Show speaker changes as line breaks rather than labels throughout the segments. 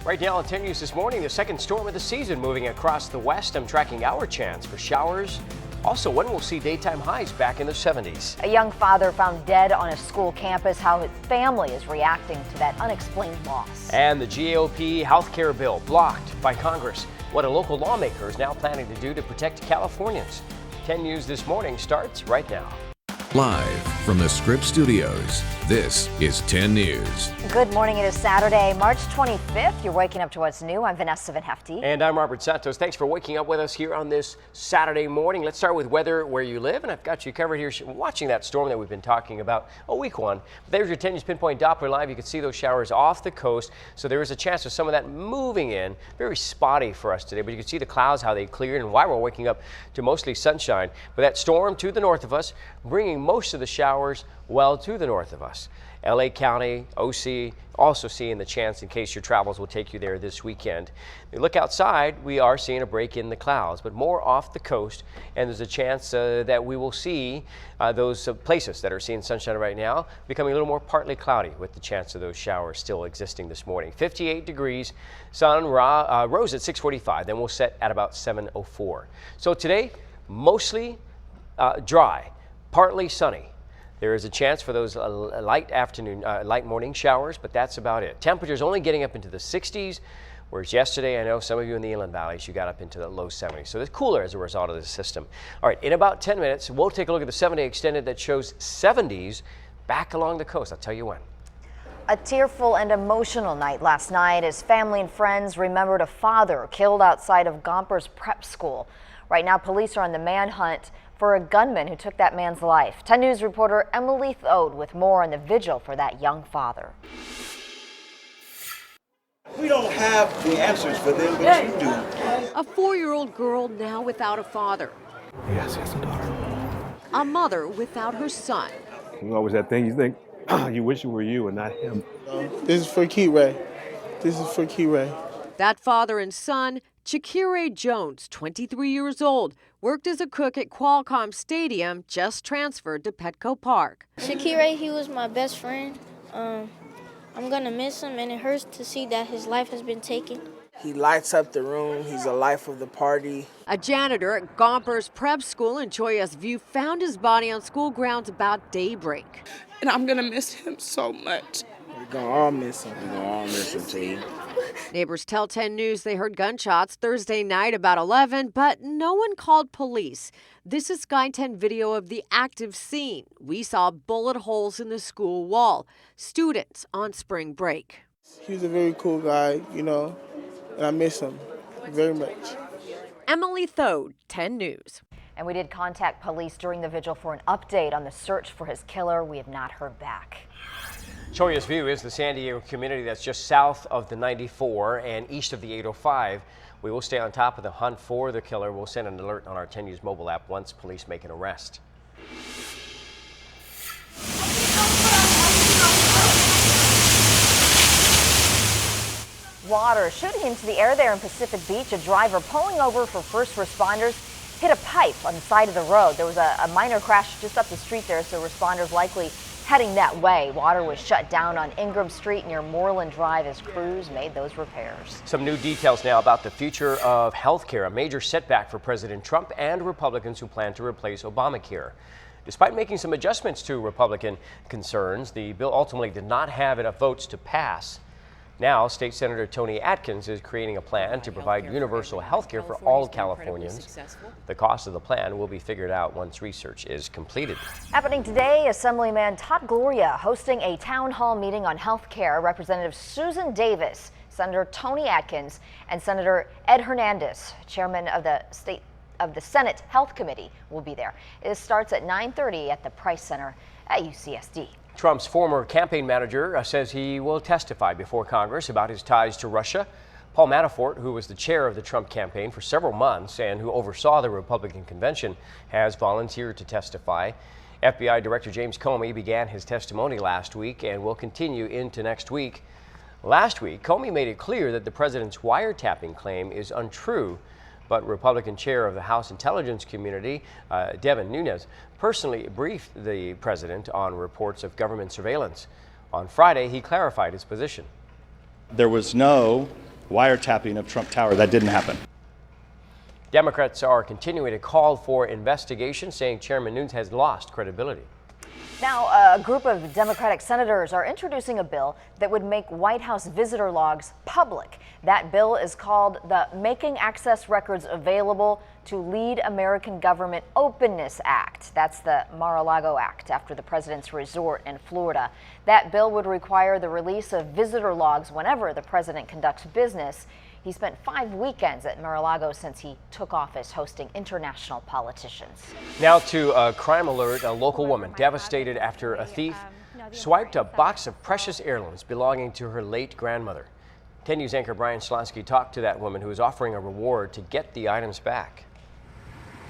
Right now on 10 News this morning, the second storm of the season moving across the west. I'm tracking our chance for showers. Also, when we'll see daytime highs back in the 70s.
A young father found dead on a school campus. How his family is reacting to that unexplained loss.
And the GOP healthcare bill blocked by Congress. What a local lawmaker is now planning to do to protect Californians. 10 News this morning starts right now.
Live from the Scripps Studios, this is 10 News.
Good morning. It is Saturday, March 25th. You're waking up to what's new. I'm VANESSA and HYFTE.
And I'm Robert Santos. Thanks for waking up with us here on this Saturday morning. Let's start with weather where you live, and I've got you covered here watching that storm that we've been talking about week one. There's your 10 News Pinpoint Doppler Live. You can see those showers off the coast, so there is a chance of some of that moving in. Very spotty for us today, but you can see the clouds, how they cleared, and why we're waking up to mostly sunshine. But that storm to the north of us, bringing most of the showers well to the north of us. LA County, OC, also seeing the chance in case your travels will take you there this weekend. We look outside, we are seeing a break in the clouds, but more off the coast, and there's a chance that we will see those places that are seeing sunshine right now becoming a little more partly cloudy with the chance of those showers still existing this morning. 58 degrees, sun rose at 6:45, then we'll set at about 7:04. So today, mostly dry, partly sunny. There is a chance for those light morning showers, but that's about it. Temperatures only getting up into the 60s, whereas yesterday, I know some of you in the inland valleys, you got up into the low 70s. So it's cooler as a result of the system. All right, in about 10 minutes, we'll take a look at the 7-day extended that shows 70s back along the coast. I'll tell you when.
A tearful and emotional night last night as family and friends remembered a father killed outside of Gompers Prep School. Right now, police are on the manhunt for a gunman who took that man's life. 10 News reporter Emily Thode with more on the vigil for that young father.
We don't have the answers for them, but you do.
A 4-year-old girl now without a father.
Yes, a daughter.
A mother without her son.
You always that thing you think, you wish it were you and not him.
This is for Key-Ray. This is for Key-Ray.
That father and son, Chakire Jones, 23 years old, worked as a cook at Qualcomm Stadium, just transferred to Petco Park.
Chakire, he was my best friend. I'm gonna miss him, and it hurts to see that his life has been taken.
He lights up the room. He's the life of the party.
A janitor at Gompers Prep School in Cholla's View found his body on school grounds about daybreak.
And I'm gonna miss him so much.
We're gonna all miss him. We're gonna all miss him, team.
Neighbors tell 10 News they heard gunshots Thursday night about 11, but no one called police. This is Sky 10 video of the active scene. We saw bullet holes in the school wall. Students on spring break.
He was a very cool guy, you know, and I miss him very much.
Emily Thode, 10 News.
And we did contact police during the vigil for an update on the search for his killer. We have not heard back.
Cholla's View is the San Diego community that's just south of the 94 and east of the 805. We will stay on top of the hunt for the killer. We'll send an alert on our 10 News mobile app once police make an arrest.
Water shooting into the air there in Pacific Beach. A driver pulling over for first responders hit a pipe on the side of the road. There was a minor crash just up the street there, so responders likely heading that way. Water was shut down on Ingram Street near Moreland Drive as crews made those repairs.
Some new details now about the future of health care, a major setback for President Trump and Republicans who plan to replace Obamacare. Despite making some adjustments to Republican concerns, the bill ultimately did not have enough votes to pass. Now, State Senator Tony Atkins is creating a plan to provide universal health care for all Californians. The cost of the plan will be figured out once research is completed.
Happening today, Assemblyman Todd Gloria hosting a town hall meeting on health care. Representative Susan Davis, Senator Tony Atkins, and Senator Ed Hernandez, chairman of the Senate Health Committee, will be there. It starts at 9:30 at the Price Center at UCSD.
Trump's former campaign manager says he will testify before Congress about his ties to Russia. Paul Manafort, who was the chair of the Trump campaign for several months and who oversaw the Republican convention, has volunteered to testify. FBI Director James Comey began his testimony last week and will continue into next week. Last week, Comey made it clear that the president's wiretapping claim is untrue, but Republican chair of the House Intelligence Committee, Devin Nunes, personally briefed the president on reports of government surveillance. On Friday, he clarified his position.
There was no wiretapping of Trump Tower. That didn't happen.
Democrats are continuing to call for investigation, saying Chairman Nunes has lost credibility.
Now, a group of Democratic senators are introducing a bill that would make White House visitor logs public. That bill is called the Making Access Records Available to Lead American Government Openness Act. That's the Mar-a-Lago Act after the president's resort in Florida. That bill would require the release of visitor logs whenever the president conducts business. He spent 5 weekends at Mar-a-Lago since he took office, hosting international politicians.
Now to a crime alert. A local woman devastated after a thief swiped a box of precious heirlooms belonging to her late grandmother. 10 News anchor Brian Schlonsky talked to that woman who is offering a reward to get the items back.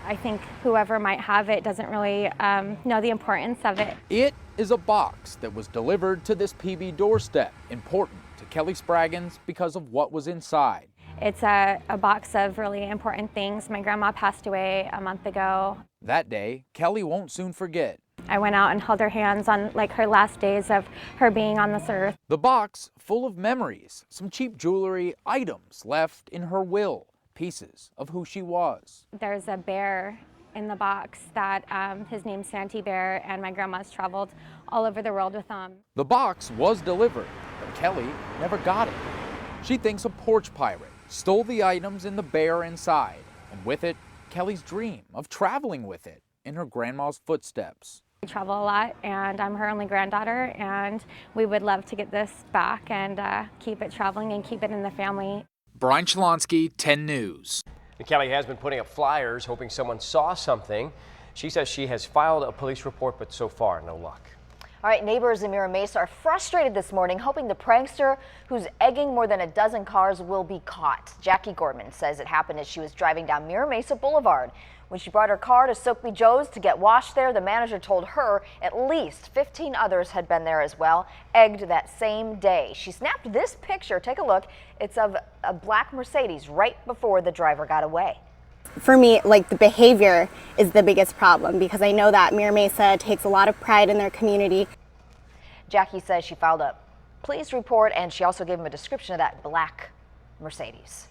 I think whoever might have it doesn't really know the importance of it.
It is a box that was delivered to this PB doorstep, important to Kelly Spraggins because of what was inside.
It's a box of really important things. My grandma passed away a month ago.
That day, Kelly won't soon forget.
I went out and held her hands on her last days of her being on this earth.
The box full of memories, some cheap jewelry, items left in her will, pieces of who she was.
There's a bear in the box that his name's Santy Bear, and my grandma's traveled all over the world with him.
The box was delivered, but Kelly never got it. She thinks a porch pirate stole the items and the bear inside, and with it, Kelly's dream of traveling with it in her grandma's footsteps.
We travel a lot, and I'm her only granddaughter, and we would love to get this back and keep it traveling and keep it in the family.
Brian Schlonsky, 10 News.
Kelly has been putting up flyers hoping someone saw something. She says she has filed a police report, but so far, no luck.
All right, neighbors in Mira Mesa are frustrated this morning, hoping the prankster who's egging more than a dozen cars will be caught. Jackie Gorman says it happened as she was driving down Mira Mesa Boulevard. When she brought her car to Soapy Joe's to get washed there, the manager told her at least 15 others had been there as well, egged that same day. She snapped this picture. Take a look. It's of a black Mercedes right before the driver got away.
For me, the behavior is the biggest problem because I know that Mira Mesa takes a lot of pride in their community.
Jackie says she filed a police report, and she also gave him a description of that black Mercedes.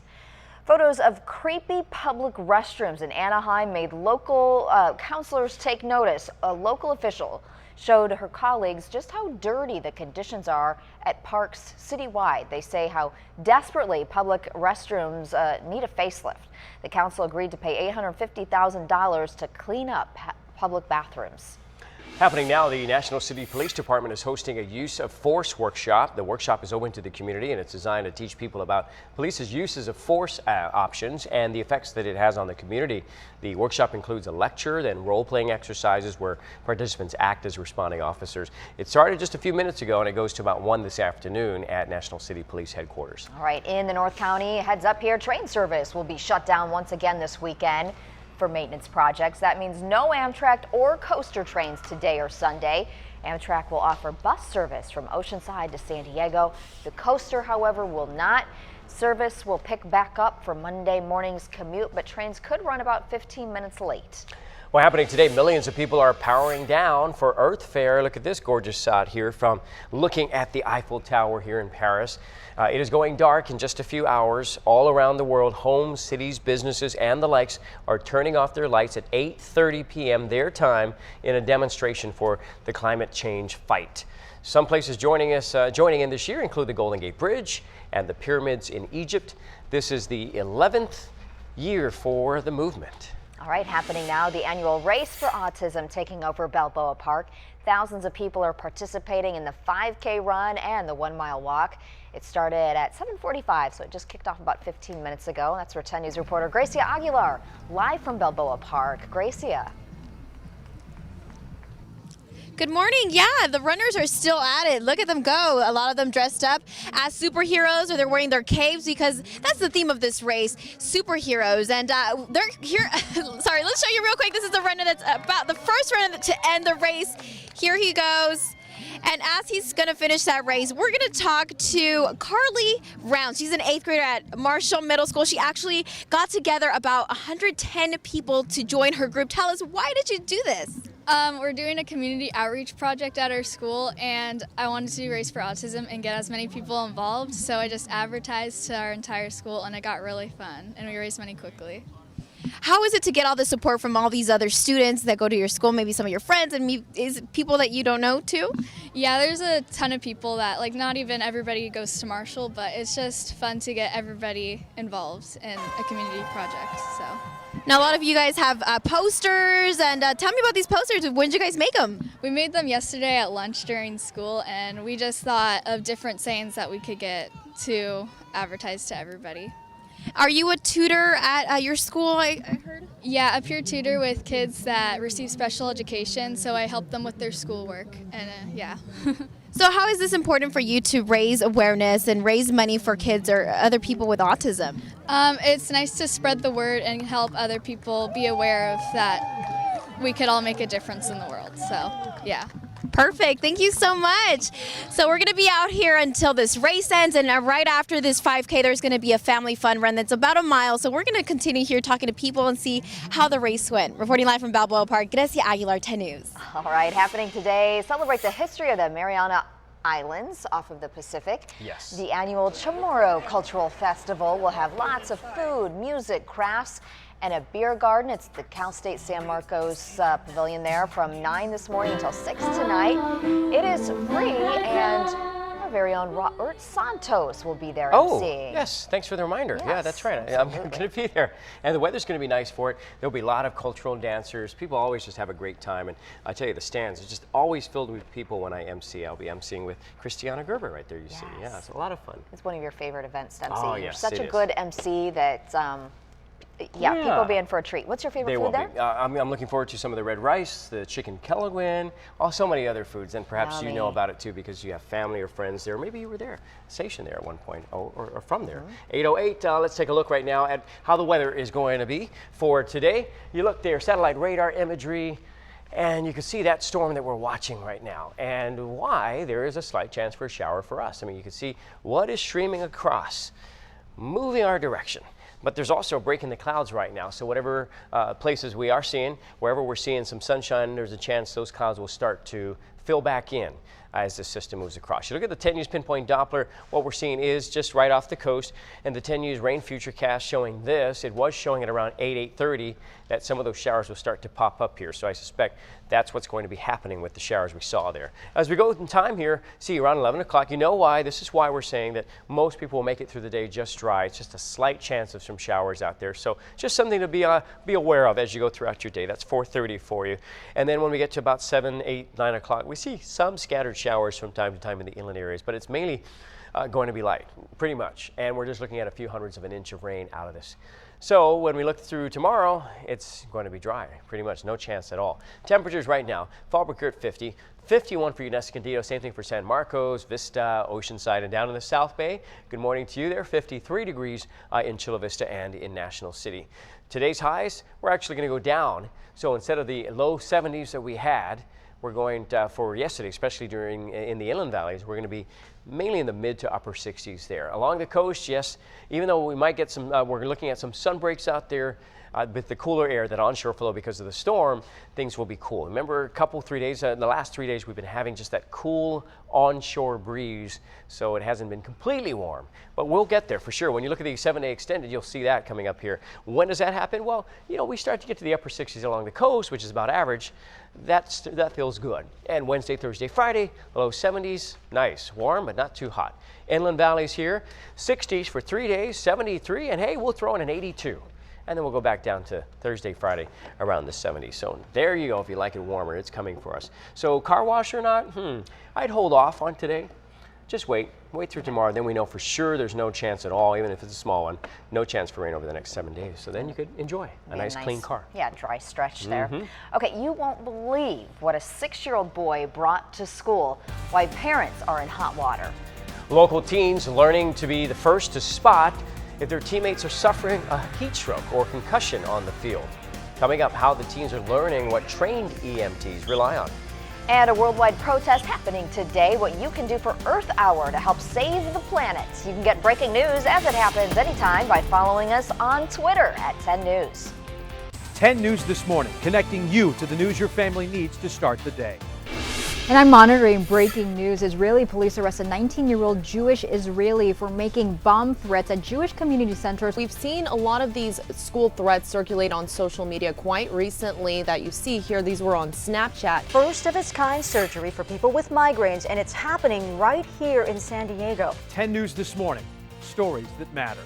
Photos of creepy public restrooms in Anaheim made local counselors take notice. A local official showed her colleagues just how dirty the conditions are at parks citywide. They say how desperately public restrooms need a facelift. The council agreed to pay $850,000 to clean up public bathrooms.
Happening now, the National City Police Department is hosting a use of force workshop. The workshop is open to the community, and it's designed to teach people about police's uses of force options and the effects that it has on the community. The workshop includes a lecture, then role-playing exercises where participants act as responding officers. It started just a few minutes ago, and it goes to about 1 this afternoon at National City Police headquarters.
All right, in the North County, heads up here, train service will be shut down once again this weekend for maintenance projects. That means no Amtrak or coaster trains today or Sunday. Amtrak will offer bus service from Oceanside to San Diego. The coaster, however, will not. Service will pick back up for Monday morning's commute, but trains could run about 15 minutes late.
Well, happening today, millions of people are powering down for Earth Fair. Look at this gorgeous shot here from looking at the Eiffel Tower here in Paris. It is going dark in just a few hours. All around the world, homes, cities, businesses, and the likes are turning off their lights at 8:30 p.m. their time in a demonstration for the climate change fight. Some places joining in this year include the Golden Gate Bridge and the pyramids in Egypt. This is the 11th year for the movement.
All right, happening now, the annual Race for Autism taking over Balboa Park. Thousands of people are participating in the 5K run and the 1-mile walk. It started at 7:45, so it just kicked off about 15 minutes ago. That's where 10 News reporter Gracia Aguilar, live from Balboa Park. Gracia.
Good morning. Yeah, the runners are still at it. Look at them go. A lot of them dressed up as superheroes, or they're wearing their capes because that's the theme of this race, superheroes. And they're here. Sorry, let's show you real quick. This is the runner that's about the first runner to end the race. Here he goes. And as he's going to finish that race, we're going to talk to Carly Round. She's an 8th grader at Marshall Middle School. She actually got together about 110 people to join her group. Tell us, why did you do this?
We're doing a community outreach project at our school, and I wanted to do Race for Autism and get as many people involved, so I just advertised to our entire school, and it got really fun, and we raised money quickly.
How is it to get all the support from all these other students that go to your school, maybe some of your friends, and is it people that you don't know too?
Yeah, there's a ton of people that, like, not even everybody goes to Marshall, but it's just fun to get everybody involved in a community project, so.
Now, a lot of you guys have posters, and tell me about these posters. When did you guys make them?
We made them yesterday at lunch during school, and we just thought of different sayings that we could get to advertise to everybody.
Are you a tutor at your school, I heard?
Yeah, a peer tutor with kids that receive special education, so I help them with their schoolwork, and yeah.
So how is this important for you to raise awareness and raise money for kids or other people with autism?
It's nice to spread the word and help other people be aware of that we could all make a difference in the world, so yeah.
Perfect. Thank you so much. So we're going to be out here until this race ends, and right after this 5K, there's going to be a family fun run that's about a mile. So we're going to continue here talking to people and see how the race went. Reporting live from Balboa Park, Grecia Aguilar, 10 News.
All right, happening today, celebrate the history of the Mariana Islands off of the Pacific.
Yes.
The annual Chamorro Cultural Festival will have lots of food, music, crafts, and a beer garden. It's the Cal State San Marcos Pavilion there from 9 this morning until 6 tonight. It is free, and our very own Robert Santos will be there emceeing.
Yes, thanks for the reminder.
Yes,
yeah, that's right. I'm going to be there. And the weather's going to be nice for it. There'll be a lot of cultural dancers. People always just have a great time. And I tell you, the stands are just always filled with people when I MC. I'll be emceeing with Christiana Gerber right there, you see. Yeah, it's a lot of fun.
It's one of your favorite events to MC.
Oh,
You're
yes,
such
it
a
is.
good MC that yeah, people will be in for a treat. What's your favorite food there?
I'm looking forward to some of the red rice, the chicken Kelloggin, so many other foods. And perhaps you know about it too because you have family or friends there. Maybe you were there, stationed there at one point, or from there. 8:08, let's take a look right now at how the weather is going to be for today. You look there, satellite radar imagery, and you can see that storm that we're watching right now and why there is a slight chance for a shower for us. I mean, you can see what is streaming across, moving our direction. But there's also a break in the clouds right now. So whatever places we are seeing, wherever we're seeing some sunshine, there's a chance those clouds will start to fill back in as the system moves across. You look at the 10 News Pinpoint Doppler, what we're seeing is just right off the coast, and the 10 News rain futurecast showing this. It was showing at around 8:30 that some of those showers will start to pop up here. So I suspect that's what's going to be happening with the showers we saw there. As we go in time here, see around 11 o'clock, you know why. This is why we're saying that most people will make it through the day just dry. It's just a slight chance of some showers out there. So just something to be aware of as you go throughout your day. That's 4:30 for you. And then when we get to about 7, 8, 9 o'clock, we see some scattered showers from time to time in the inland areas, but it's mainly going to be light, pretty much. And we're just looking at a few hundredths of an inch of rain out of this. So when we look through tomorrow, it's going to be dry, pretty much no chance at all. Temperatures right now, Fallbrook at 50, 51 for Unesco Candido, same thing for San Marcos, Vista, Oceanside, and down in the South Bay. Good morning to you there, 53 degrees in Chula Vista and in National City. Today's highs, we're actually going to go down. So instead of the low 70s that we had, we're going for yesterday, especially in the inland valleys, we're going to be mainly in the mid to upper 60s there. Along the coast, yes, even though we might get some, we're looking at some sun breaks out there with the cooler air, that onshore flow because of the storm, things will be cool. Remember, the last 3 days we've been having just that cool onshore breeze, so it hasn't been completely warm, but we'll get there for sure. When you look at the 7-day extended, you'll see that coming up here. When does that happen? Well, you know, we start to get to the upper 60s along the coast, which is about average. That feels good. And Wednesday, Thursday, Friday, low 70s, nice, warm, but not too hot. Inland valleys here, 60s for 3 days, 73, and hey, we'll throw in an 82. And then we'll go back down to Thursday, Friday, around the 70s. So there you go, if you like it warmer, it's coming for us. So car wash or not, I'd hold off on today. Just wait through tomorrow, then we know for sure there's no chance at all, even if it's a small one, no chance for rain over the next 7 days. So then you could enjoy a nice clean car.
Yeah, dry stretch there. Okay, you won't believe what a 6-year-old boy brought to school, why parents are in hot water.
Local teens learning to be the first to spot if their teammates are suffering a heat stroke or concussion on the field. Coming up, how the teens are learning what trained EMTs rely on.
And a worldwide protest happening today, what you can do for Earth Hour to help save the planet. You can get breaking news as it happens anytime by following us on Twitter at 10 News.
10 News This Morning, connecting you to the news your family needs to start the day.
And I'm monitoring breaking news. Israeli police arrest a 19-year-old Jewish Israeli for making bomb threats at Jewish community centers.
We've seen a lot of these school threats circulate on social media quite recently that you see here. These were on Snapchat.
First of its kind surgery for people with migraines, and it's happening right here in San Diego.
10 News This Morning, stories that matter.